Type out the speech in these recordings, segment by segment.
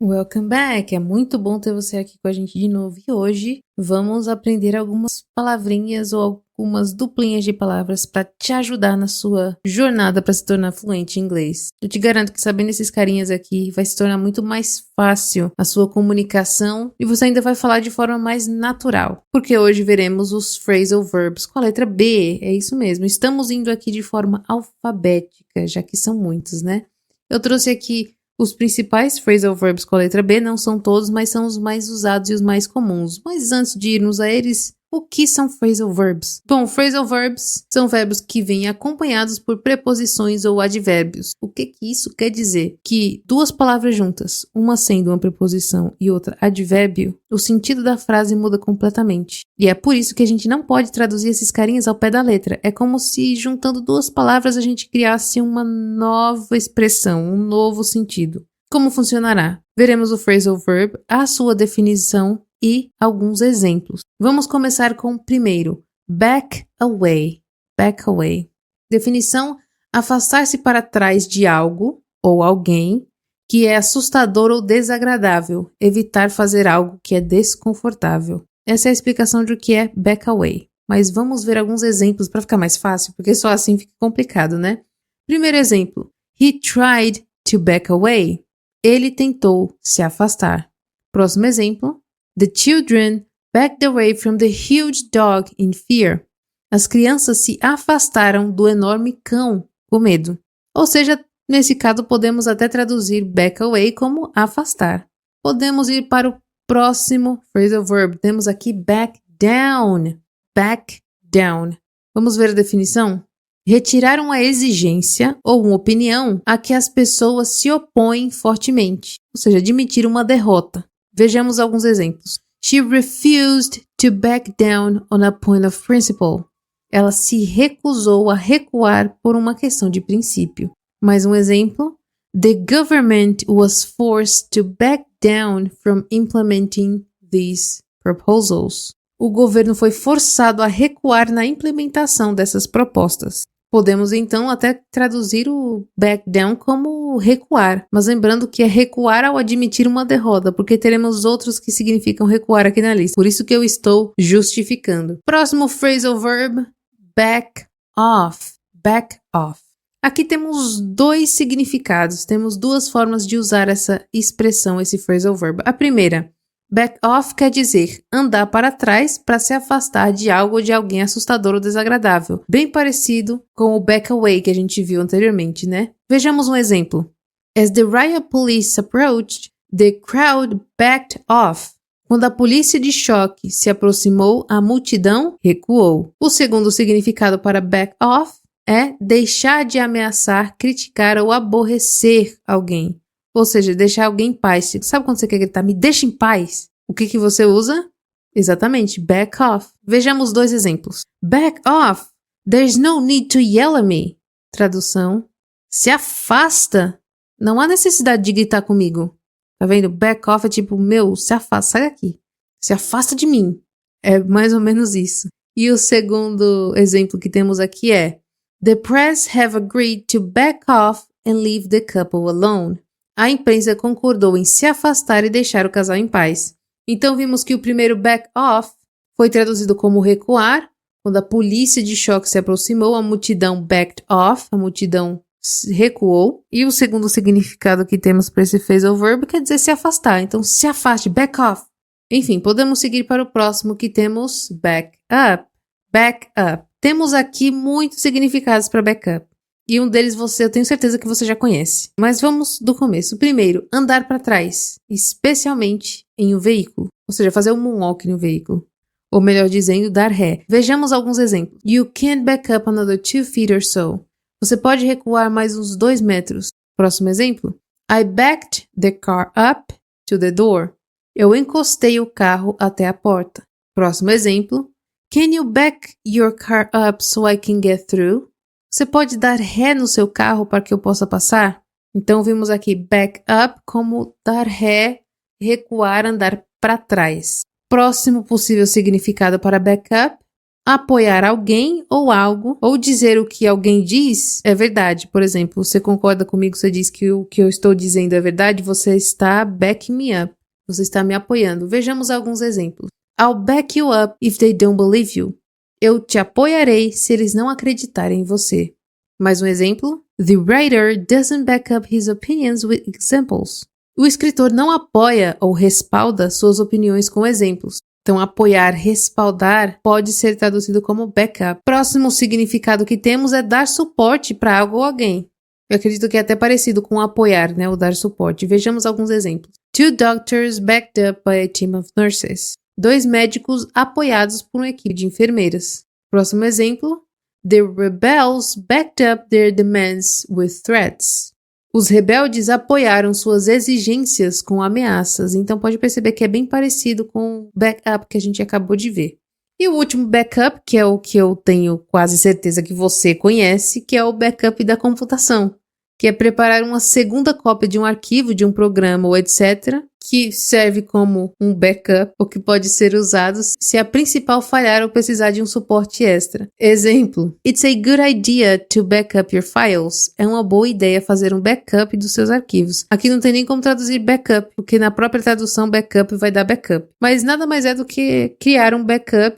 Welcome back! É muito bom ter você aqui com a gente de novo. E hoje vamos aprender algumas palavrinhas ou algumas duplinhas de palavras para te ajudar na sua jornada para se tornar fluente em inglês. Eu te garanto que sabendo esses carinhas aqui vai se tornar muito mais fácil a sua comunicação e você ainda vai falar de forma mais natural. Porque hoje veremos os phrasal verbs com a letra B. É isso mesmo. Estamos indo aqui de forma alfabética, já que são muitos, né? Eu trouxe aqui os principais phrasal verbs com a letra B, não são todos, mas são os mais usados e os mais comuns. Mas antes de irmos a eles, o que são phrasal verbs? Bom, phrasal verbs são verbos que vêm acompanhados por preposições ou advérbios. O que isso quer dizer? Que duas palavras juntas, uma sendo uma preposição e outra advérbio, o sentido da frase muda completamente. E é por isso que a gente não pode traduzir esses carinhas ao pé da letra. É como se juntando duas palavras a gente criasse uma nova expressão, um novo sentido. Como funcionará? Veremos o phrasal verb, a sua definição e alguns exemplos. Vamos começar com o primeiro, back away. Back away. Definição: afastar-se para trás de algo ou alguém que é assustador ou desagradável, evitar fazer algo que é desconfortável. Essa é a explicação de o que é back away. Mas vamos ver alguns exemplos para ficar mais fácil, porque só assim fica complicado, né? Primeiro exemplo, he tried to back away. Ele tentou se afastar. Próximo exemplo, the children backed away from the huge dog in fear. As crianças se afastaram do enorme cão com medo. Ou seja, nesse caso podemos até traduzir back away como afastar. Podemos ir para o próximo phrasal verb. Temos aqui back down. Back down. Vamos ver a definição? Retirar uma exigência ou uma opinião a que as pessoas se opõem fortemente, ou seja, admitir uma derrota. Vejamos alguns exemplos. She refused to back down on a point of principle. Ela se recusou a recuar por uma questão de princípio. Mais um exemplo. The government was forced to back down from implementing these proposals. O governo foi forçado a recuar na implementação dessas propostas. Podemos então até traduzir o back down como recuar, mas lembrando que é recuar ao admitir uma derrota, porque teremos outros que significam recuar aqui na lista. Por isso que eu estou justificando. Próximo phrasal verb, back off. Back off. Aqui temos dois significados, temos duas formas de usar essa expressão, esse phrasal verb. A primeira, back off quer dizer andar para trás para se afastar de algo ou de alguém assustador ou desagradável. Bem parecido com o back away que a gente viu anteriormente, né? Vejamos um exemplo. As the riot police approached, the crowd backed off. Quando a polícia de choque se aproximou, a multidão recuou. O segundo significado para back off é deixar de ameaçar, criticar ou aborrecer alguém. Ou seja, deixar alguém em paz. Sabe quando você quer gritar, me deixa em paz? O que você usa? Exatamente, back off. Vejamos dois exemplos. Back off. There's no need to yell at me. Tradução. Se afasta. Não há necessidade de gritar comigo. Tá vendo? Back off é tipo, se afasta, sai daqui. Se afasta de mim. É mais ou menos isso. E o segundo exemplo que temos aqui é The press have agreed to back off and leave the couple alone. A imprensa concordou em se afastar e deixar o casal em paz. Então vimos que o primeiro back off foi traduzido como recuar. Quando a polícia de choque se aproximou, a multidão backed off, a multidão recuou. E o segundo significado que temos para esse phrasal verb quer dizer se afastar. Então se afaste, back off. Enfim, podemos seguir para o próximo que temos back up. Back up. Temos aqui muitos significados para backup. E um deles eu tenho certeza que você já conhece. Mas vamos do começo. Primeiro, andar para trás, especialmente em um veículo. Ou seja, fazer um moonwalk no veículo. Ou melhor dizendo, dar ré. Vejamos alguns exemplos. You can't back up another 2 feet or so. Você pode recuar mais uns 2 metros. Próximo exemplo. I backed the car up to the door. Eu encostei o carro até a porta. Próximo exemplo. Can you back your car up so I can get through? Você pode dar ré no seu carro para que eu possa passar? Então, vimos aqui back up como dar ré, recuar, andar para trás. Próximo possível significado para back up, apoiar alguém ou algo, ou dizer o que alguém diz é verdade. Por exemplo, você concorda comigo, você diz que o que eu estou dizendo é verdade, você está backing me up. Você está me apoiando. Vejamos alguns exemplos. I'll back you up if they don't believe you. Eu te apoiarei se eles não acreditarem em você. Mais um exemplo. The writer doesn't back up his opinions with examples. O escritor não apoia ou respalda suas opiniões com exemplos. Então, apoiar, respaldar pode ser traduzido como backup. Próximo significado que temos é dar suporte para algo ou alguém. Eu acredito que é até parecido com apoiar, né? O dar suporte. Vejamos alguns exemplos. 2 doctors backed up by a team of nurses. 2 médicos apoiados por uma equipe de enfermeiras. Próximo exemplo. The rebels backed up their demands with threats. Os rebeldes apoiaram suas exigências com ameaças, então pode perceber que é bem parecido com o backup que a gente acabou de ver. E o último backup, que é o que eu tenho quase certeza que você conhece, que é o backup da computação, que é preparar uma segunda cópia de um arquivo, de um programa ou etc., que serve como um backup, ou que pode ser usado se a principal falhar ou precisar de um suporte extra. Exemplo: It's a good idea to back up your files. É uma boa ideia fazer um backup dos seus arquivos. Aqui não tem nem como traduzir backup, porque na própria tradução backup vai dar backup. Mas nada mais é do que criar um backup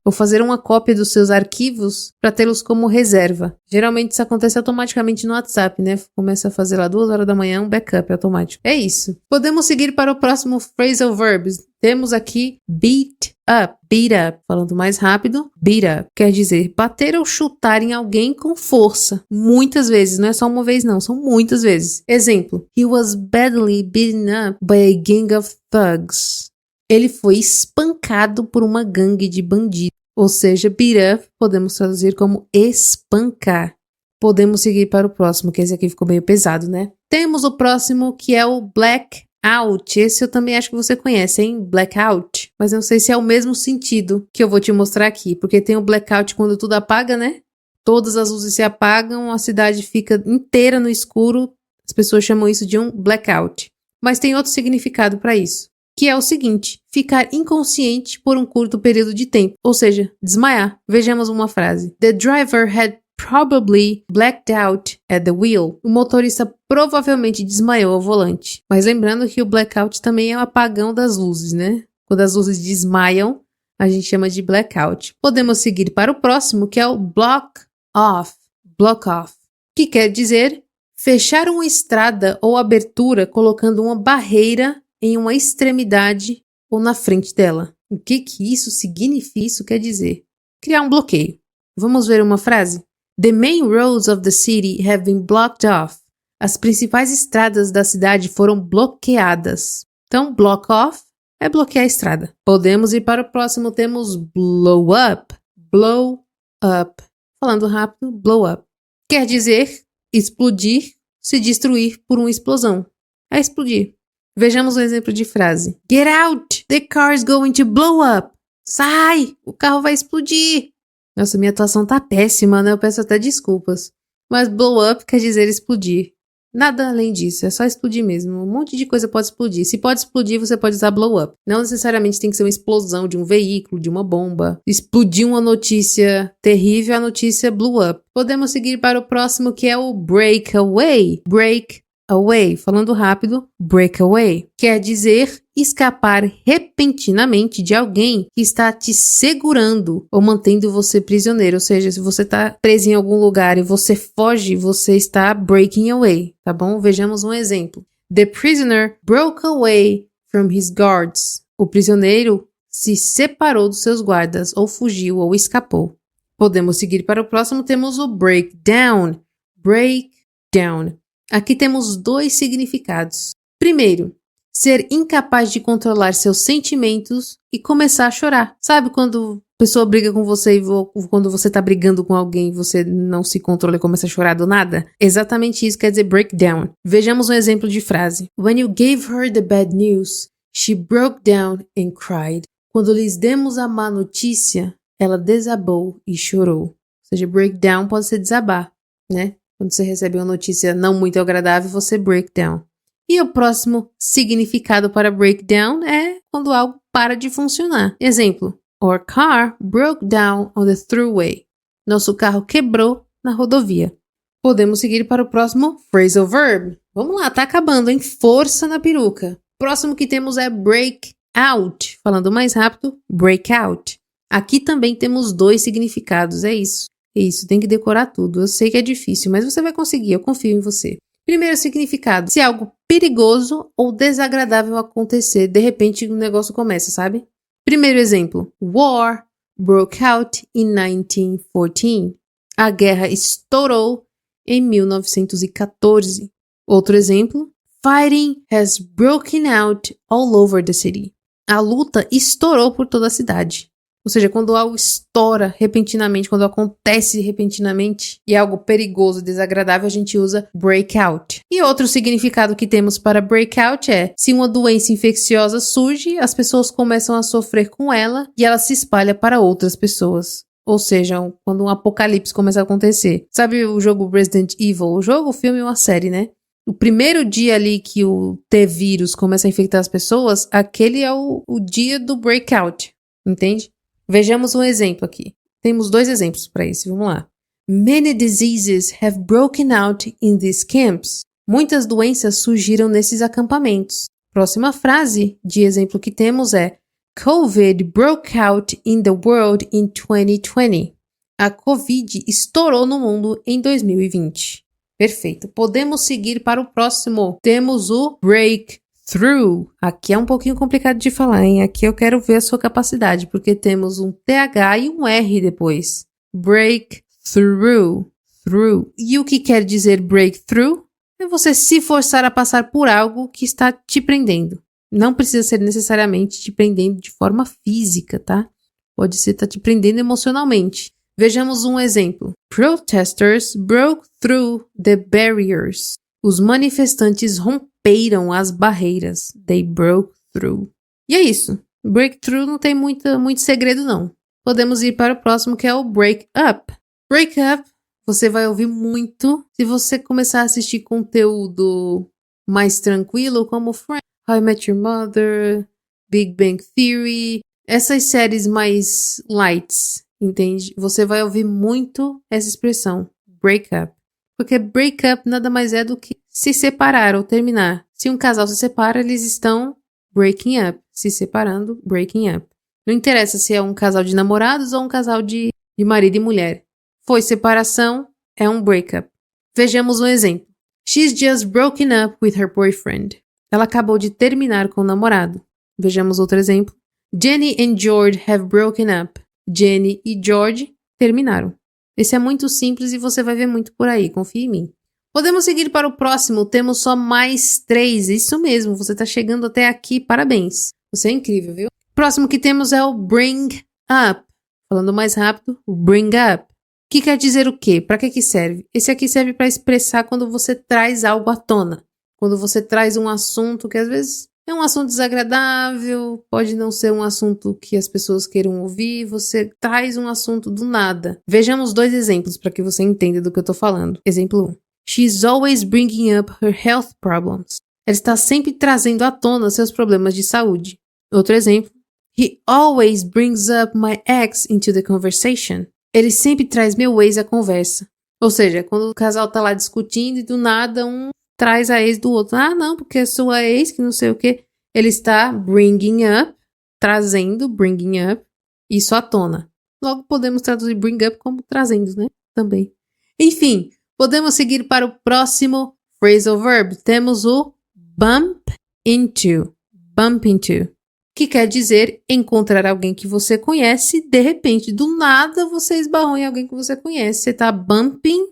ou fazer uma cópia dos seus arquivos para tê-los como reserva. Geralmente isso acontece automaticamente no WhatsApp, né? Começa a fazer lá 2 horas da manhã um backup automático. É isso. Podemos seguir para o próximo phrasal verbs. Temos aqui beat up. Beat up. Falando mais rápido, beat up. Quer dizer bater ou chutar em alguém com força. Muitas vezes. Não é só uma vez não, são muitas vezes. Exemplo. He was badly beaten up by a gang of thugs. Ele foi espancado por uma gangue de bandidos. Ou seja, beat up podemos traduzir como espancar. Podemos seguir para o próximo, que esse aqui ficou meio pesado, né? Temos o próximo, que é o blackout. Esse eu também acho que você conhece, hein? Blackout. Mas eu não sei se é o mesmo sentido que eu vou te mostrar aqui. Porque tem o blackout quando tudo apaga, né? Todas as luzes se apagam, a cidade fica inteira no escuro. As pessoas chamam isso de um blackout. Mas tem outro significado para isso, que é o seguinte: ficar inconsciente por um curto período de tempo, ou seja, desmaiar. Vejamos uma frase. The driver had probably blacked out at the wheel. O motorista provavelmente desmaiou ao volante. Mas lembrando que o blackout também é o apagão das luzes, né? Quando as luzes desmaiam, a gente chama de blackout. Podemos seguir para o próximo, que é o block off. Block off, que quer dizer fechar uma estrada ou abertura colocando uma barreira em uma extremidade ou na frente dela. O que isso significa? Isso quer dizer criar um bloqueio. Vamos ver uma frase? The main roads of the city have been blocked off. As principais estradas da cidade foram bloqueadas. Então, block off é bloquear a estrada. Podemos ir para o próximo, temos blow up. Blow up. Falando rápido, blow up. Quer dizer explodir, se destruir por uma explosão. É explodir. Vejamos um exemplo de frase. Get out! The car is going to blow up. Sai! O carro vai explodir. Nossa, minha atuação tá péssima, né? Eu peço até desculpas. Mas blow up quer dizer explodir. Nada além disso, é só explodir mesmo. Um monte de coisa pode explodir. Se pode explodir, você pode usar blow up. Não necessariamente tem que ser uma explosão de um veículo, de uma bomba. Explodir uma notícia terrível, a notícia blew up. Podemos seguir para o próximo, que é o breakaway. Breakaway, falando rápido, breakaway, quer dizer escapar repentinamente de alguém que está te segurando ou mantendo você prisioneiro. Ou seja, se você está preso em algum lugar e você foge, você está breaking away, tá bom? Vejamos um exemplo. The prisoner broke away from his guards. O prisioneiro se separou dos seus guardas, ou fugiu, ou escapou. Podemos seguir para o próximo, temos o breakdown. Breakdown. Aqui temos 2 significados. Primeiro, ser incapaz de controlar seus sentimentos e começar a chorar. Sabe quando a pessoa briga com você e quando você tá brigando com alguém você não se controla e começa a chorar do nada? Exatamente isso quer dizer breakdown. Vejamos um exemplo de frase. When you gave her the bad news, she broke down and cried. Quando lhes demos a má notícia, ela desabou e chorou. Ou seja, breakdown pode ser desabar, né? Quando você recebe uma notícia não muito agradável, você break down. E o próximo significado para breakdown é quando algo para de funcionar. Exemplo, Our car broke down on the throughway. Nosso carro quebrou na rodovia. Podemos seguir para o próximo phrasal verb. Vamos lá, tá acabando, hein? Força na peruca. Próximo que temos é break out. Falando mais rápido, break out. Aqui também temos 2 significados, é isso. É isso, tem que decorar tudo. Eu sei que é difícil, mas você vai conseguir, eu confio em você. Primeiro significado, se algo perigoso ou desagradável acontecer, de repente o negócio começa, sabe? Primeiro exemplo, War broke out in 1914. A guerra estourou em 1914. Outro exemplo, Fighting has broken out all over the city. A luta estourou por toda a cidade. Ou seja, quando algo estoura repentinamente, quando acontece repentinamente e é algo perigoso, desagradável, a gente usa breakout. E outro significado que temos para breakout é: se uma doença infecciosa surge, as pessoas começam a sofrer com ela e ela se espalha para outras pessoas. Ou seja, quando um apocalipse começa a acontecer. Sabe o jogo Resident Evil? O jogo, o filme ou a série, né? O primeiro dia ali que o T-vírus começa a infectar as pessoas, aquele é o dia do breakout. Entende? Vejamos um exemplo aqui. Temos 2 exemplos para isso. Vamos lá. Many diseases have broken out in these camps. Muitas doenças surgiram nesses acampamentos. Próxima frase de exemplo que temos é COVID broke out in the world in 2020. A COVID estourou no mundo em 2020. Perfeito. Podemos seguir para o próximo. Temos o breakthrough. Aqui é um pouquinho complicado de falar, hein? Aqui eu quero ver a sua capacidade, porque temos um TH e um R depois. Breakthrough. Through. E o que quer dizer breakthrough? É você se forçar a passar por algo que está te prendendo. Não precisa ser necessariamente te prendendo de forma física, tá? Pode ser tá te prendendo emocionalmente. Vejamos um exemplo. Protesters broke through the barriers. Os manifestantes romperam as barreiras. They broke through. E é isso. Breakthrough não tem muito segredo, não. Podemos ir para o próximo, que é o break up. Break up, você vai ouvir muito se você começar a assistir conteúdo mais tranquilo, como Friends, How I Met Your Mother, Big Bang Theory, essas séries mais lights. Entende? Você vai ouvir muito essa expressão, break up. Porque break up nada mais é do que se separar ou terminar. Se um casal se separa, eles estão breaking up. Se separando, breaking up. Não interessa se é um casal de namorados ou um casal de marido e mulher. Foi separação, é um break up. Vejamos um exemplo. She's just broken up with her boyfriend. Ela acabou de terminar com o namorado. Vejamos outro exemplo. Jenny and George have broken up. Jenny e George terminaram. Esse é muito simples e você vai ver muito por aí, confia em mim. Podemos seguir para o próximo, temos só mais 3, isso mesmo, você está chegando até aqui, parabéns. Você é incrível, viu? Próximo que temos é o bring up. Falando mais rápido, bring up. Que quer dizer o quê? Para que serve? Esse aqui serve para expressar quando você traz algo à tona. Quando você traz um assunto que às vezes é um assunto desagradável, pode não ser um assunto que as pessoas queiram ouvir, você traz um assunto do nada. Vejamos 2 exemplos para que você entenda do que eu estou falando. Exemplo 1. She's always bringing up her health problems. Ela está sempre trazendo à tona seus problemas de saúde. Outro exemplo. He always brings up my ex into the conversation. Ele sempre traz meu ex à conversa. Ou seja, quando o casal tá lá discutindo e do nada um traz a ex do outro. Ah, não, porque é sua ex, que não sei o quê. Ele está bringing up, trazendo, bringing up, isso à tona. Logo podemos traduzir bring up como trazendo, né? Também. Enfim, podemos seguir para o próximo phrasal verb. Temos o bump into. Bump into. Que quer dizer encontrar alguém que você conhece, de repente, do nada você esbarrou em alguém que você conhece. Você está bumping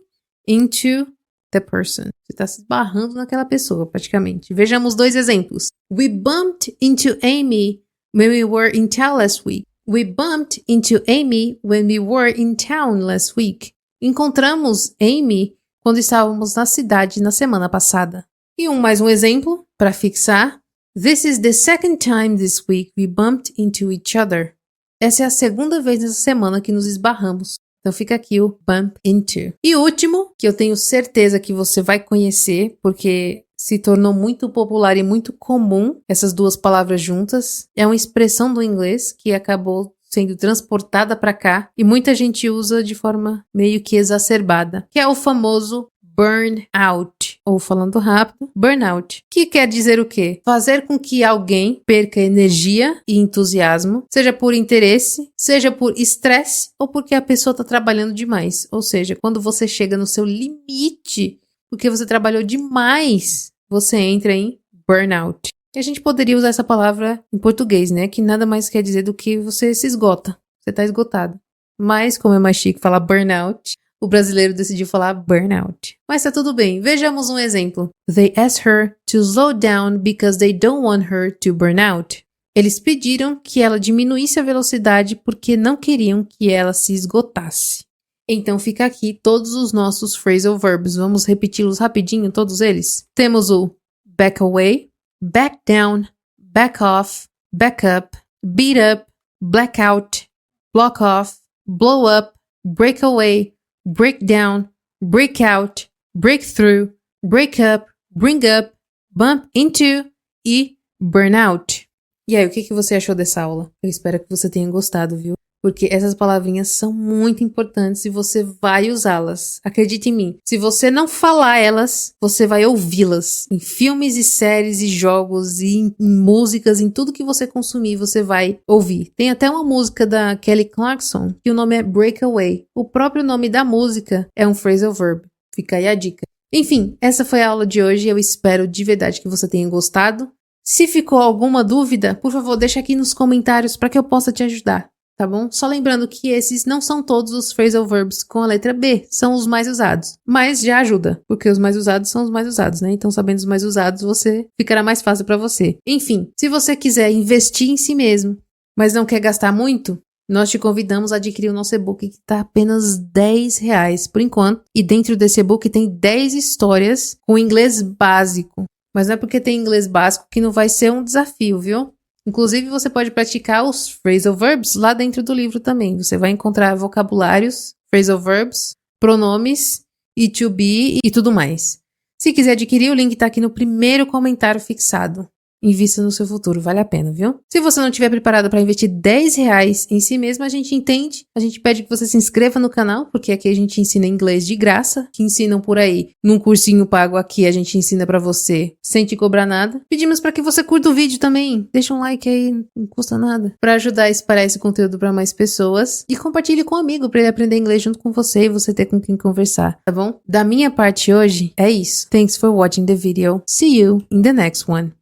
into the person. Você está se esbarrando naquela pessoa, praticamente. Vejamos 2 exemplos. We bumped into Amy when we were in town last week. We bumped into Amy when we were in town last week. Encontramos Amy quando estávamos na cidade na semana passada. E mais um exemplo, para fixar. This is the second time this week we bumped into each other. Essa é a segunda vez nessa semana que nos esbarramos. Então fica aqui o bump into. E o último, que eu tenho certeza que você vai conhecer, porque se tornou muito popular e muito comum essas 2 palavras juntas, é uma expressão do inglês que acabou sendo transportada para cá e muita gente usa de forma meio que exacerbada, que é o famoso burnout, ou falando rápido, burnout, que quer dizer o quê? Fazer com que alguém perca energia e entusiasmo, seja por interesse, seja por estresse ou porque a pessoa está trabalhando demais. Ou seja, quando você chega no seu limite, porque você trabalhou demais, você entra em burnout. E a gente poderia usar essa palavra em português, né? Que nada mais quer dizer do que você se esgota, você está esgotado. Mas, como é mais chique falar burnout, o brasileiro decidiu falar burnout. Mas tá tudo bem, vejamos um exemplo. They asked her to slow down because they don't want her to burn out. Eles pediram que ela diminuísse a velocidade porque não queriam que ela se esgotasse. Então fica aqui todos os nossos phrasal verbs. Vamos repeti-los rapidinho, todos eles. Temos o back away, back down, back off, back up, beat up, blackout, block off, blow up, break away, break down, break out, break through, break up, bring up, bump into e burnout. E aí, o que você achou dessa aula? Eu espero que você tenha gostado, viu? Porque essas palavrinhas são muito importantes e você vai usá-las. Acredite em mim. Se você não falar elas, você vai ouvi-las. Em filmes e séries e jogos e em músicas, em tudo que você consumir, você vai ouvir. Tem até uma música da Kelly Clarkson que o nome é Breakaway. O próprio nome da música é um phrasal verb. Fica aí a dica. Enfim, essa foi a aula de hoje. Eu espero de verdade que você tenha gostado. Se ficou alguma dúvida, por favor, deixa aqui nos comentários para que eu possa te ajudar. Tá bom? Só lembrando que esses não são todos os phrasal verbs com a letra B, são os mais usados. Mas já ajuda, porque os mais usados são os mais usados, né? Então, sabendo os mais usados, ficará mais fácil para você. Enfim, se você quiser investir em si mesmo, mas não quer gastar muito, nós te convidamos a adquirir o nosso e-book que está apenas R$10 por enquanto. E dentro desse e-book tem 10 histórias com inglês básico. Mas não é porque tem inglês básico que não vai ser um desafio, viu? Inclusive, você pode praticar os phrasal verbs lá dentro do livro também. Você vai encontrar vocabulários, phrasal verbs, pronomes, e to be e tudo mais. Se quiser adquirir, o link está aqui no primeiro comentário fixado. Invista no seu futuro, vale a pena, viu? Se você não estiver preparado para investir R$10 em si mesmo, a gente entende. A gente pede que você se inscreva no canal, porque aqui a gente ensina inglês de graça, que ensinam por aí. Num cursinho pago aqui, a gente ensina para você sem te cobrar nada. Pedimos para que você curta o vídeo também. Deixa um like aí, não custa nada. Para ajudar a espalhar esse conteúdo para mais pessoas. E compartilhe com um amigo para ele aprender inglês junto com você e você ter com quem conversar, tá bom? Da minha parte hoje, é isso. Thanks for watching the video. See you in the next one.